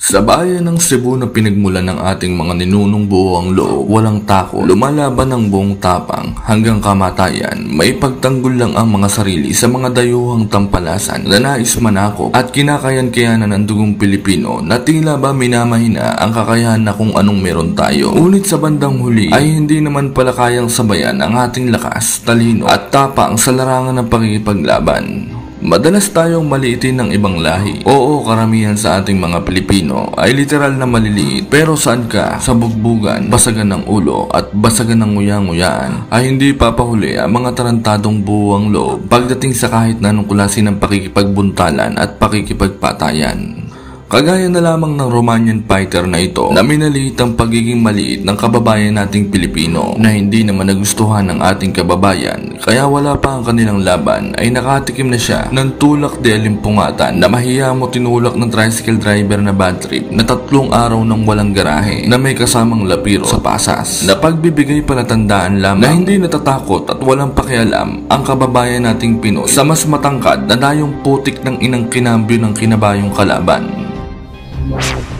Sa bayan ng Cebu na pinagmulan ng ating mga ninunong buo ang loob, walang takot, lumalaban ng buong tapang hanggang kamatayan, may pagtanggol lang ang mga sarili sa mga dayuhang tampalasan na nais manakop at kinakayan-kayanan ng dugong Pilipino na tila ba minamahina ang kakayahan na kung anong meron tayo. Ngunit sa bandang huli ay hindi naman pala kayang sabayan ang ating lakas, talino at tapang sa larangan ng pakikipaglaban. Madalas tayong maliitin ng ibang lahi. Oo, karamihan sa ating mga Pilipino ay literal na maliliit. Pero saan ka? Sa bugbugan, basagan ng ulo at basagan ng nguyang-nguyaan ay hindi papahuli ang mga tarantadong buwang loob pagdating sa kahit na anong klase ng pakikipagbuntalan at pakikipagpatayan. Kagaya na lamang ng Romanian fighter na ito na minaliit ang pagiging maliit ng kababayan nating Pilipino na hindi naman nagustuhan ng ating kababayan kaya wala pa ang kanilang laban ay nakatikim na siya ng tulak de alimpungatan na mahiyamo tinulak ng tricycle driver na bad trip na 3 araw ng walang garahe na may kasamang lapiro sa pasas na pagbibigay palatandaan lamang na hindi natatakot at walang pakialam ang kababayan nating Pinoy sa mas matangkad na dayong putik ng inang kinambyo ng kinabayong kalaban.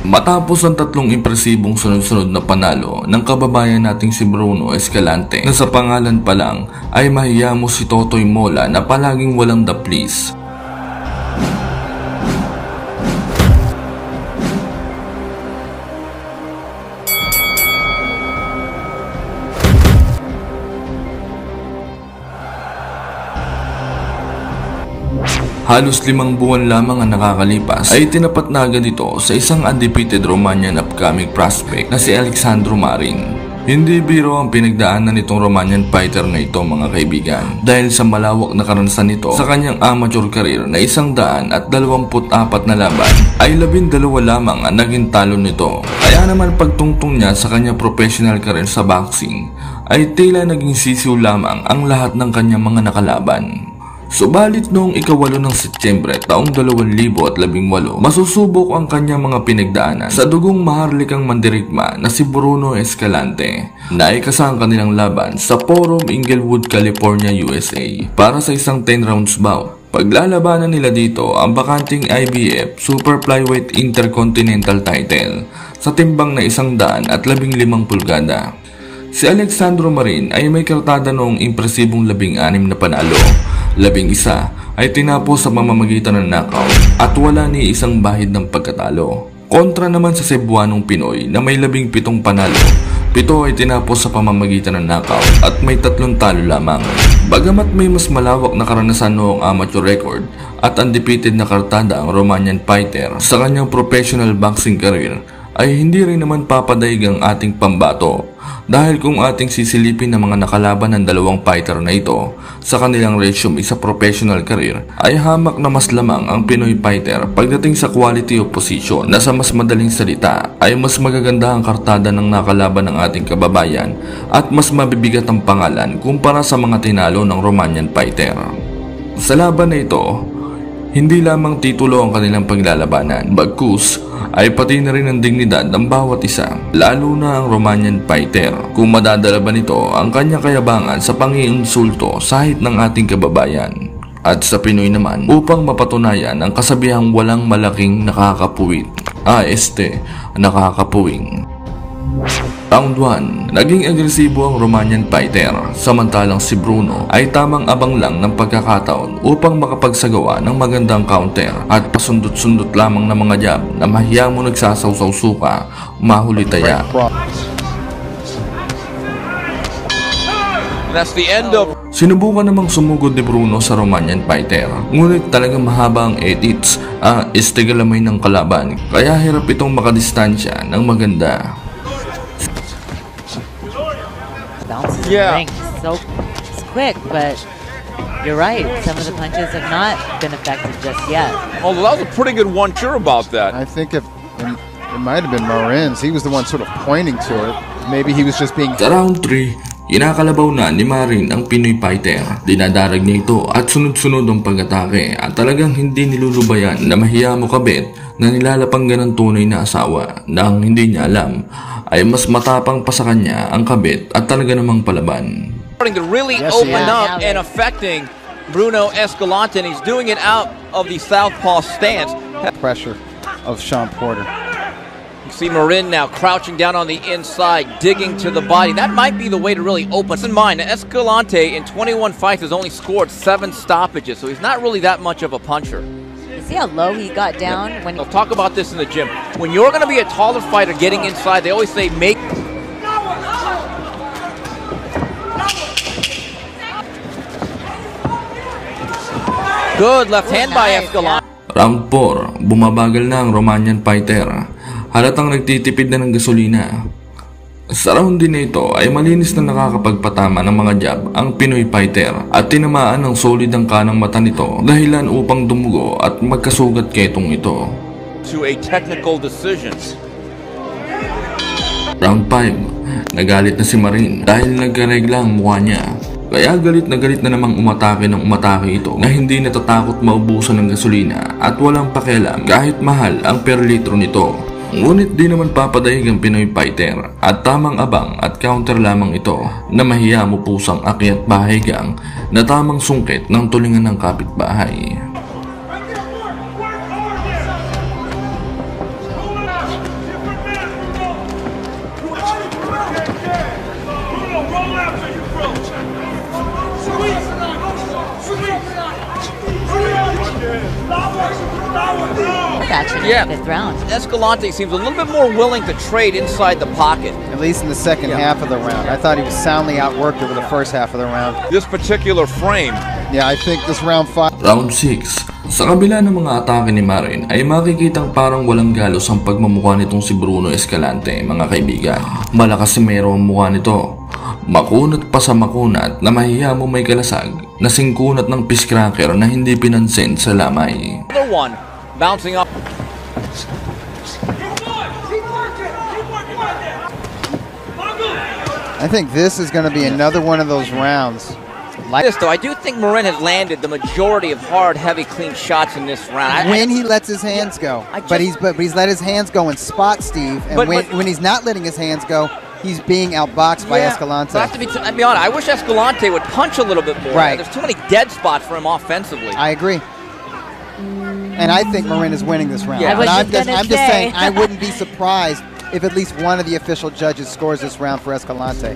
Matapos ang 3 impresibong sunod-sunod na panalo ng kababayan nating si Bruno Escalante na sa pangalan pa lang ay mahiyamo si Totoy Mola na palaging walang daplis. Halos 5 buwan lamang ang nakakalipas ay tinapat na agad ito sa isang undefeated Romanian upcoming prospect na si Alexandro Marin. Hindi biro ang pinagdaanan nitong Romanian fighter na ito mga kaibigan dahil sa malawak na karanasan nito sa kanyang amateur career na 124 na laban ay 12 lamang ang naging talo nito. Kaya naman pagtungtong niya sa kanyang professional career sa boxing ay tila naging sisiw lamang ang lahat ng kanyang mga nakalaban. Subalit noong ika-8 ng Setyembre taong 2018, masusubok ang kanyang mga pinagdaanan sa dugong maharlikang mandirigma na si Bruno Escalante na ikasang kanilang laban sa Forum Inglewood, California, USA para sa isang 10 rounds bout. Paglalabanan nila dito ang bakanting IBF Super Flyweight Intercontinental title sa timbang na 115 pulgada. Si Alexandro Marin ay may kartada noong impresibong 16 na panalo. 11 ay tinapos sa pamamagitan ng knockout at wala ni isang bahid ng pagkatalo. Kontra naman sa Cebuanong Pinoy na may 17 panalo, 7 ay tinapos sa pamamagitan ng knockout at may 3 talo lamang. Bagamat may mas malawak na karanasan noong amateur record at undefeated na kartada ang Romanian fighter sa kanyang professional boxing career, ay hindi rin naman papadaig ang ating pambato. Dahil kung ating sisilipin ng mga nakalaban ng 2 fighter na ito sa kanilang resume sa professional career, ay hamak na mas lamang ang Pinoy fighter pagdating sa quality of position na sa mas madaling salita ay mas magaganda ang kartada ng nakalaban ng ating kababayan at mas mabibigat ang pangalan kumpara sa mga tinalo ng Romanian fighter. Sa laban na ito, hindi lamang titulo ang kanilang paglalabanan, bagkus ay pati na rin ang dignidad ng bawat isa, lalo na ang Romanian fighter. Kung madadala ba nito ang kanyang kayabangan sa pangiinsulto sa hit ng ating kababayan. At sa Pinoy naman, upang mapatunayan ang kasabihang walang malaking nakakapuwit, nakakapuwing. Round 1, naging agresibo ang Romanian fighter, samantalang si Bruno ay tamang abang lang ng pagkakataon upang makapagsagawa ng magandang counter at pasundot-sundot lamang ng mga jab na mahiyamo nagsasawsaw suka, mahuli taya. That's the end of... Sinubukan namang sumugod ni Bruno sa Romanian fighter, ngunit talagang mahaba ang edits, istigalamay ng kalaban, kaya hirap itong makadistansya ng maganda. Bounces in the ring so quick, but you're right. Some of the punches have not been effective just yet. Oh, that was a pretty good one. Sure about that. I think it might have been Marin's. He was the one sort of pointing to it. Maybe he was just being... Sa round 3, inakalabaw na ni Marin ang Pinoy fighter. Dinadarag niya ito at sunod-sunod ang pag-atake at talagang hindi nilulubayan na mahiyamo kabit na nilalapanggan ng tunay na asawa na ang hindi niya alam ay mas matapang pa sa kanya ang kabit at talaga namang palaban. Starting to really open up and affecting Bruno Escalante, and he's doing it out of the southpaw stance. Pressure of Shawn Porter. You see Marin now crouching down on the inside, digging to the body. That might be the way to really open. Keep in mind, Escalante in 21 fights has only scored 7 stoppages, so he's not really that much of a puncher. You see how low he got down? When They'll talk about this in the gym. When you're going to be a taller fighter getting inside, they always say make... Good left hand by Escalante. Round 4, bumabagal na ang Romanian fighter. Halatang nagtitipid na ng gasolina. Sa round din na ito ay malinis na nakakapagpatama ng mga jab ang Pinoy fighter at tinamaan ng solid ang kanang mata nito dahilan upang dumugo at magkasugat ketong ito. To a technical decision. Round 5, nagalit na si Marin dahil nagkaregla ang mukha niya. Kaya galit na namang umatake ng umatake ito na hindi natatakot maubusan ng gasolina at walang pakialam kahit mahal ang per litro nito. Ngunit di naman papadaig ang Pinoy fighter at tamang abang at counter lamang ito na mahiya mo pusang akyat bahay gang na tamang sungkit ng tulingan ng kapitbahay. action in the 5th round. Escalante seems a little bit more willing to trade inside the pocket. At least in the second half of the round. I thought he was soundly outworked over the first half of the round. This particular frame. Yeah, I think this round 5. Round 6. Sa kabila ng mga atake ni Marin ay makikitang parang walang galos ang pagmamukha nitong si Bruno Escalante, mga kaibigan. Malakas si Mero ang mukha nito. Makunat pa sa makunat na mahiya mo may kalasag na singkunat ng fish cracker na hindi pinansin sa lamay. Another one bouncing up. I think this is going to be another one of those rounds. Like this though, I do think Marin has landed the majority of hard, heavy, clean shots in this round. When he lets his hands go, but he's let his hands go and spot Steve, and when he's not letting his hands go, he's being outboxed by Escalante. I have to be honest, I wish Escalante would punch a little bit more. Right. There's too many dead spots for him offensively. I agree. And I think Marin is winning this round. Yeah. But I'm just saying, I wouldn't be surprised if at least one of the official judges scores this round for Escalante.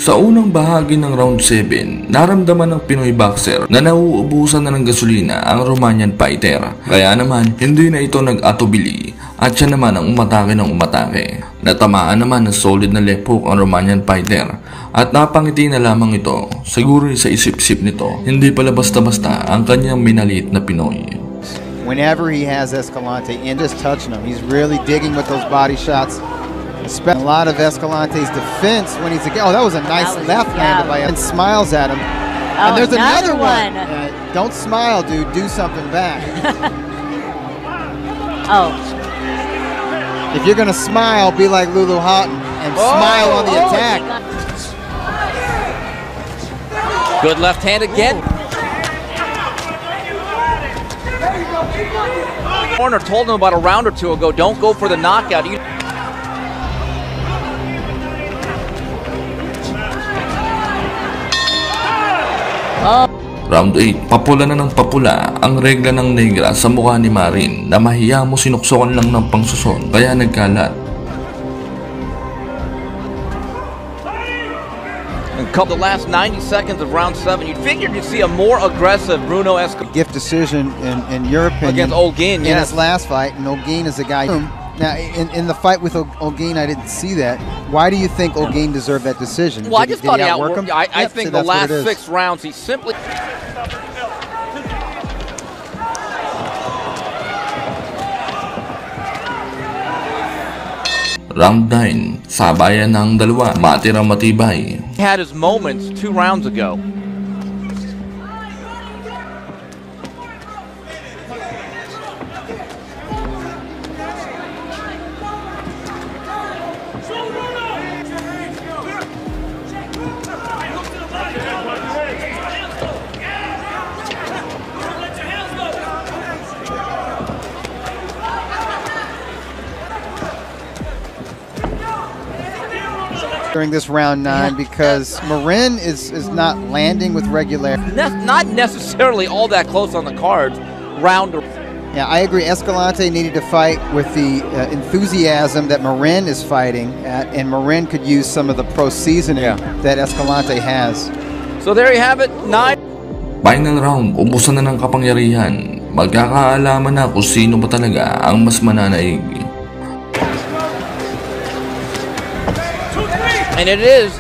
Sa unang bahagi ng round 7, naramdaman ng Pinoy boxer na nauubusan na ng gasolina ang Romanian fighter. Kaya naman, hindi na ito nag-atubili at siya naman ang umatake ng umatake. Natamaan naman ng solid na left hook ang Romanian fighter at napangiti na lamang ito. Siguro sa isip-isip nito, hindi pala basta-basta ang kanyang minaliit na Pinoy. Whenever he has Escalante in, just touching him, he's really digging with those body shots. A lot of Escalante's defense when he's again. Oh, that was a nice left-handed by him. And smiles at him. And there's another one. Don't smile, dude. Do something back. If you're gonna smile, be like Lulu Houghton and smile on the attack. Good left hand again. Corner told him about a round or two ago, don't go for the knockout. Round 8, papula na ng papula ang regla ng negra sa mukha ni Marin na mahiya mo sinuksokan lang ng pangsuson kaya nagkalat. And the last 90 seconds of round 7, you'd figured you'd see a more aggressive Bruno Escalante. Gift decision in your opinion. Against Olguin, in his last fight, and Olguin is a guy. Now, in the fight with Olguin, I didn't see that. Why do you think Olguin deserved that decision? Well, I just thought he outworked him. I think the last 6 rounds, he simply... Round 9, sabayan ng dalawa, matirang matibay. He had his moments 2 rounds ago. During this round 9 because Marin is not landing with regularity. Not necessarily all that close on the cards. Yeah, I agree. Escalante needed to fight with the enthusiasm that Marin is fighting at, and Marin could use some of the pro seasoning that Escalante has. So there you have it, 9. Final round, ubusan na ng kapangyarihan. Magkakaalaman na kung sino ba talaga ang mas mananaig. And it is.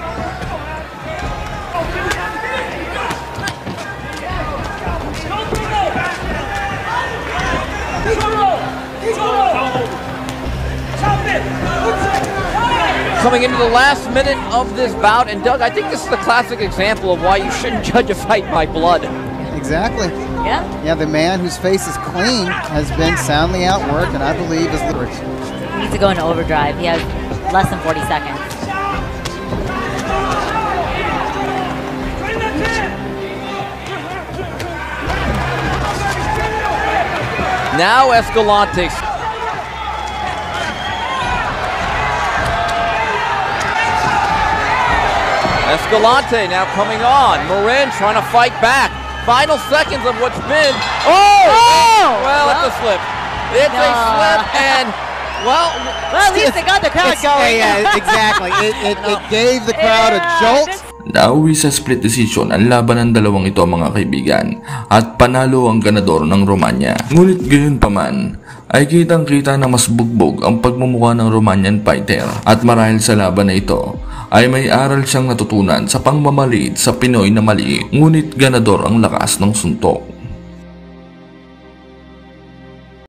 Coming into the last minute of this bout, and Doug, I think this is the classic example of why you shouldn't judge a fight by blood. Exactly. Yeah. Yeah, the man whose face is clean has been soundly outworked, and I believe is lyrics. He needs to go into overdrive. He has less than 40 seconds. Now Escalante. Escalante now coming on. Marin trying to fight back. Final seconds of what's been. Well, it's a slip. It's a slip, and well, at least it got the crowd going. Yeah, exactly. It gave the crowd a jolt. Nauwi sa split decision ang laban ng dalawang ito, mga kaibigan, at panalo ang ganador ng Romania. Ngunit gayon pa man, ay kitang-kita na mas bugbog ang pagmumukha ng Romanian fighter, at marahil sa laban na ito ay may aral siyang natutunan sa pangmamaliit sa Pinoy na maliit, ngunit ganador ang lakas ng suntok.